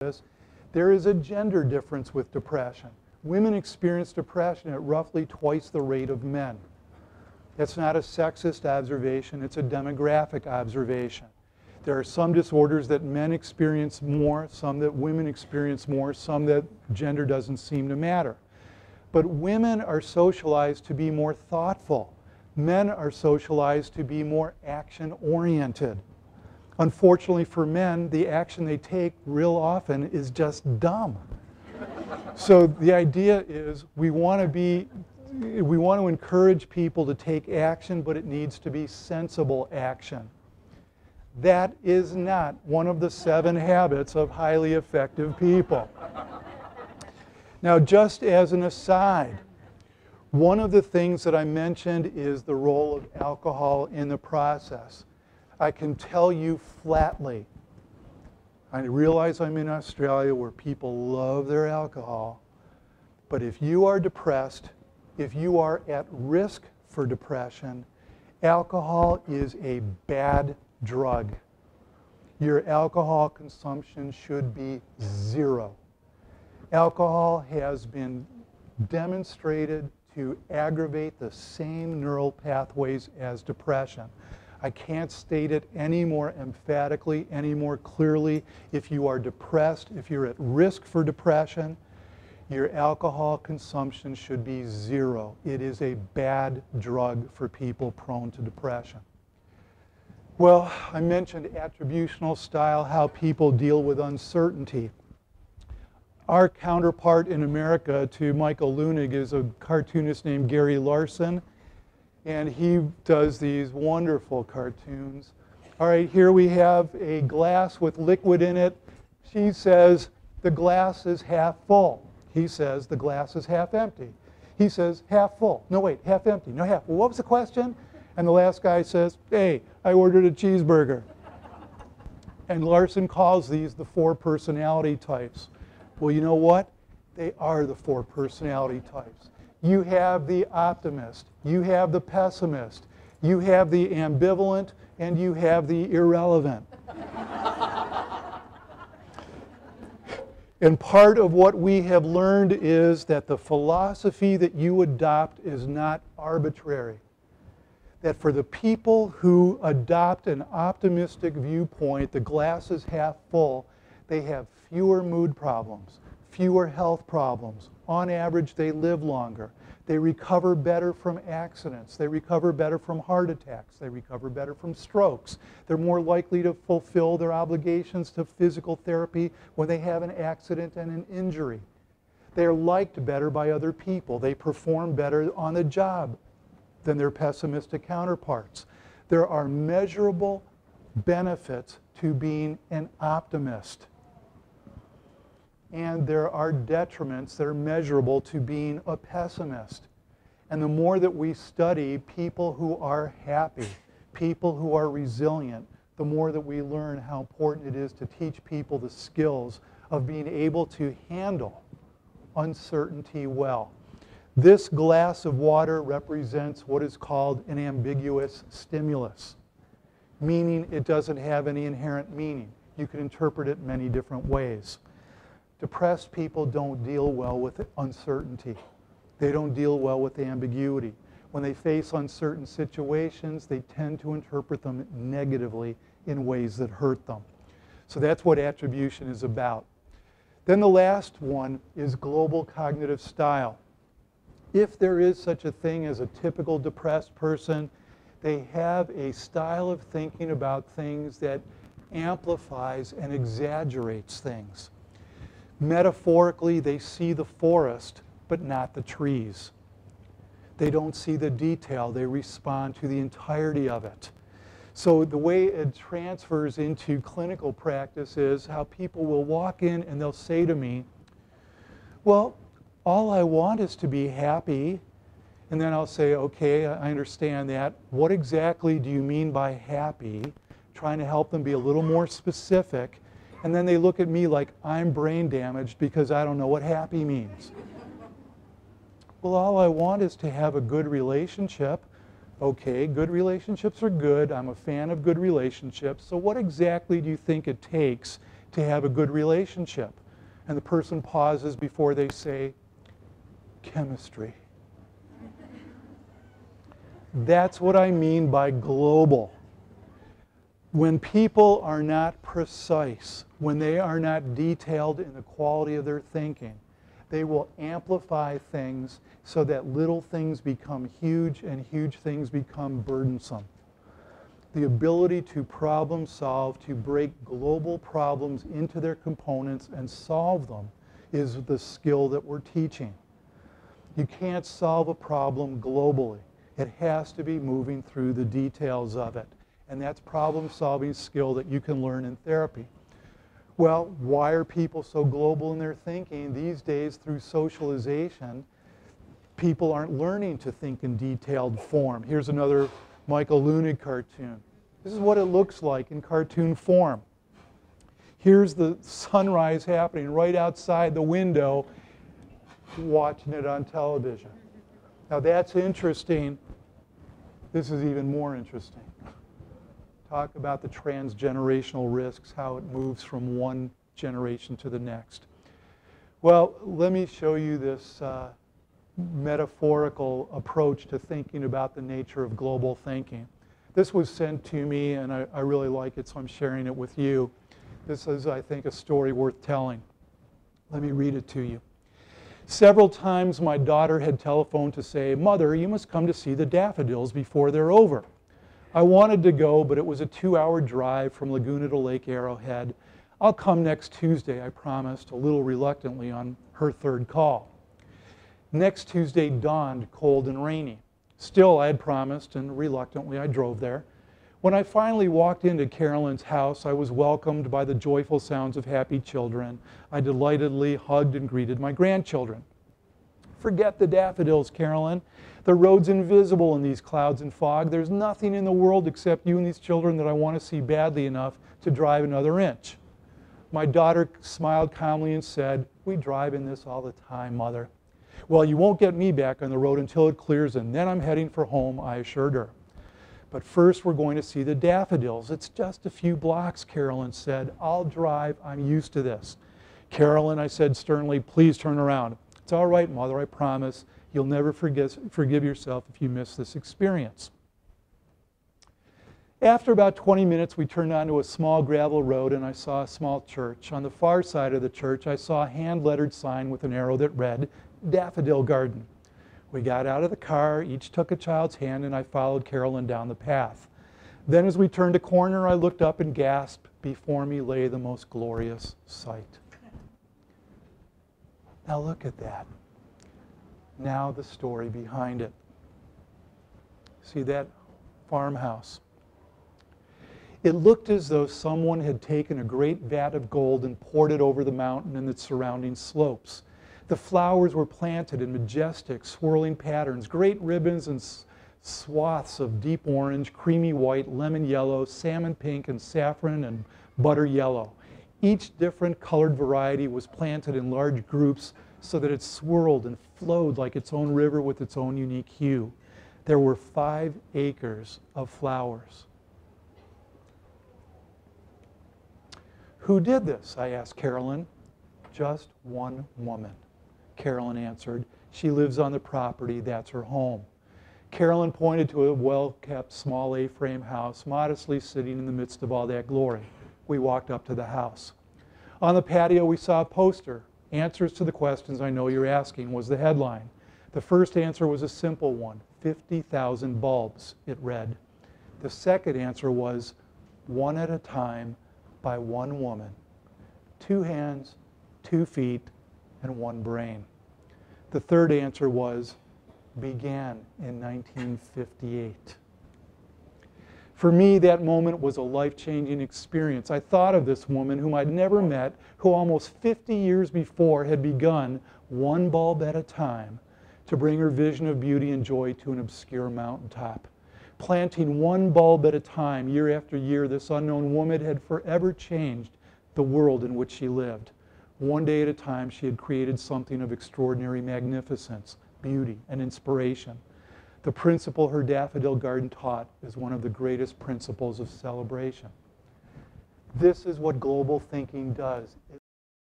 this. There is a gender difference with depression. Women experience depression at roughly twice the rate of men. That's not a sexist observation, it's a demographic observation. There are some disorders that men experience more, some that women experience more, some that gender doesn't seem to matter. But women are socialized to be more thoughtful. Men are socialized to be more action-oriented. Unfortunately for men, the action they take real often is just dumb. So the idea is we want to encourage people to take action, but it needs to be sensible action. That is not one of the 7 habits of highly effective people. Now, just as an aside, one of the things that I mentioned is the role of alcohol in the process. I can tell you flatly, I realize I'm in Australia where people love their alcohol, but if you are depressed, if you are at risk for depression, alcohol is a bad drug. Your alcohol consumption should be 0. Alcohol has been demonstrated to aggravate the same neural pathways as depression. I can't state it any more emphatically, any more clearly. If you are depressed, if you're at risk for depression, your alcohol consumption should be 0. It is a bad drug for people prone to depression. Well, I mentioned attributional style, how people deal with uncertainty. Our counterpart in America to Michael Leunig is a cartoonist named Gary Larson, and he does these wonderful cartoons. All right, here we have a glass with liquid in it. She says, the glass is half full. He says, the glass is half empty. He says, half full. No, wait, half empty. No, half. Well, what was the question? And the last guy says, hey, I ordered a cheeseburger. And Larson calls these the 4 personality types. Well, you know what? They are the 4 personality types. You have the optimist, you have the pessimist, you have the ambivalent, and you have the irrelevant. And part of what we have learned is that the philosophy that you adopt is not arbitrary. That for the people who adopt an optimistic viewpoint, the glass is half full, they have fewer mood problems, fewer health problems. On average, they live longer. They recover better from accidents. They recover better from heart attacks. They recover better from strokes. They're more likely to fulfill their obligations to physical therapy when they have an accident and an injury. They're liked better by other people. They perform better on the job than their pessimistic counterparts. There are measurable benefits to being an optimist. And there are detriments that are measurable to being a pessimist. And the more that we study people who are happy, people who are resilient, the more that we learn how important it is to teach people the skills of being able to handle uncertainty well. This glass of water represents what is called an ambiguous stimulus, meaning it doesn't have any inherent meaning. You can interpret it many different ways. Depressed people don't deal well with uncertainty. They don't deal well with ambiguity. When they face uncertain situations, they tend to interpret them negatively in ways that hurt them. So that's what attribution is about. Then the last one is global cognitive style. If there is such a thing as a typical depressed person, they have a style of thinking about things that amplifies and exaggerates things. Metaphorically, they see the forest, but not the trees. They don't see the detail. They respond to the entirety of it. So the way it transfers into clinical practice is how people will walk in and they'll say to me, well, all I want is to be happy. And then I'll say, okay, I understand that. What exactly do you mean by happy? Trying to help them be a little more specific. And then they look at me like I'm brain damaged because I don't know what happy means. Well, all I want is to have a good relationship. Okay, good relationships are good. I'm a fan of good relationships. So what exactly do you think it takes to have a good relationship? And the person pauses before they say, chemistry. That's what I mean by global. When people are not precise, when they are not detailed in the quality of their thinking, they will amplify things so that little things become huge and huge things become burdensome. The ability to problem solve, to break global problems into their components and solve them is the skill that we're teaching. You can't solve a problem globally. It has to be moving through the details of it. And that's problem-solving skill that you can learn in therapy. Well, why are people so global in their thinking? These days, through socialization, people aren't learning to think in detailed form. Here's another Michael Yapko cartoon. This is what it looks like in cartoon form. Here's the sunrise happening right outside the window, watching it on television. Now that's interesting. This is even more interesting. Talk about the transgenerational risks, how it moves from one generation to the next. Well, let me show you this metaphorical approach to thinking about the nature of global thinking. This was sent to me, and I really like it, so I'm sharing it with you. This is, I think, a story worth telling. Let me read it to you. Several times my daughter had telephoned to say, "Mother, you must come to see the daffodils before they're over." I wanted to go, but it was a 2-hour drive from Laguna to Lake Arrowhead. "I'll come next Tuesday," I promised, a little reluctantly on her third call. Next Tuesday dawned cold and rainy. Still, I had promised, and reluctantly I drove there. When I finally walked into Carolyn's house, I was welcomed by the joyful sounds of happy children. I delightedly hugged and greeted my grandchildren. "Forget the daffodils, Carolyn. The road's invisible in these clouds and fog. There's nothing in the world except you and these children that I want to see badly enough to drive another inch." My daughter smiled calmly and said, "We drive in this all the time, Mother." "Well, you won't get me back on the road until it clears, and then I'm heading for home," I assured her. "But first we're going to see the daffodils. It's just a few blocks," Carolyn said. "I'll drive. I'm used to this." "Carolyn," I said sternly, "please turn around." "It's all right, Mother, I promise. You'll never forgive yourself if you miss this experience." After about 20 minutes, we turned onto a small gravel road and I saw a small church. On the far side of the church, I saw a hand-lettered sign with an arrow that read, "Daffodil Garden." We got out of the car, each took a child's hand, and I followed Carolyn down the path. Then as we turned a corner, I looked up and gasped. Before me lay the most glorious sight. Now look at that. Now the story behind it. See that farmhouse? It looked as though someone had taken a great vat of gold and poured it over the mountain and its surrounding slopes. The flowers were planted in majestic, swirling patterns, great ribbons and swaths of deep orange, creamy white, lemon yellow, salmon pink, and saffron and butter yellow. Each different colored variety was planted in large groups so that it swirled and flowed like its own river with its own unique hue. There were 5 acres of flowers. "Who did this?" I asked Carolyn. "Just one woman," Carolyn answered. "She lives on the property. That's her home." Carolyn pointed to a well-kept small A-frame house, modestly sitting in the midst of all that glory. We walked up to the house. On the patio, we saw a poster. "Answers to the questions I know you're asking" was the headline. The first answer was a simple one, 50,000 bulbs, it read. The second answer was, "One at a time by one woman. 2 hands, 2 feet, and 1 brain." The third answer was, "Began in 1958. For me, that moment was a life-changing experience. I thought of this woman whom I'd never met, who almost 50 years before had begun, one bulb at a time, to bring her vision of beauty and joy to an obscure mountaintop. Planting one bulb at a time, year after year, this unknown woman had forever changed the world in which she lived. One day at a time, she had created something of extraordinary magnificence, beauty, and inspiration. The principle her daffodil garden taught is one of the greatest principles of celebration." This is what global thinking does.